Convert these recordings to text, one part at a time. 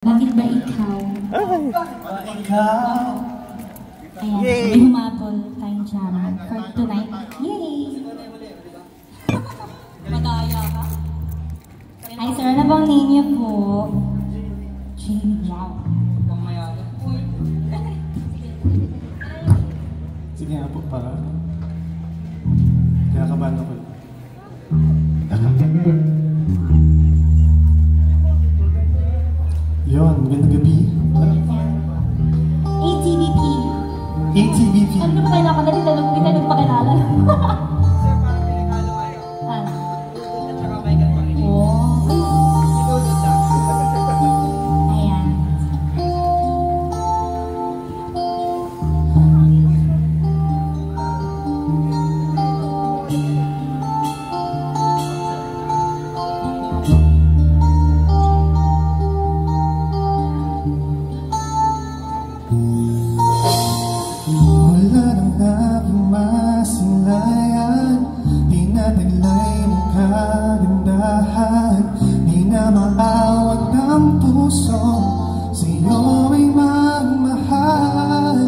Bakit ba ikaw? Ikaw! Ayan, may humabol tayong jam for tonight. Yay! Madaya ka? Ay, sir, ano bang name niyo po? Jane. Wow. Sige nga po, para kaya kabahan ako. Yun, magandang gabi. ATVP. ATVP. Ano ba tayo nakakadali? Hindi tayo nagpakilala. Wala nang aking masilayan, di na taglay ng kagandahan, di na maawat ng puso, sa'yo ay magmahal.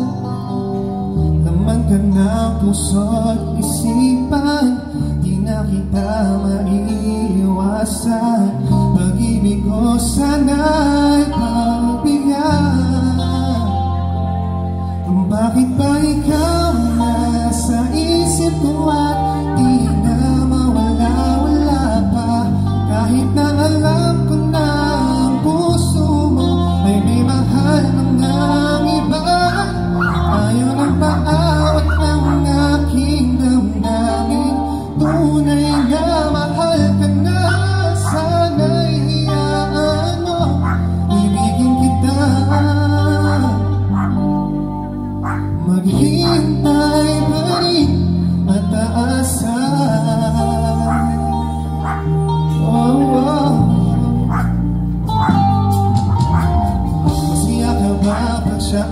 Laman ka ng puso't isipan, di na kita maiiwasan, pag-ibig ko sana'y pagbigyan. Bakit ba ikaw nasa isip ko at di na mawala-wala pa? Kahit na alam ko na ang puso mo ay may mahal ng iba, ayaw nang paawat ng aking damdamin. Tunay na mahal ka na, sana'y hiyaan mo, ibigin kita. Maghihintay pa rin at aasa. Masaya ka ba pag siya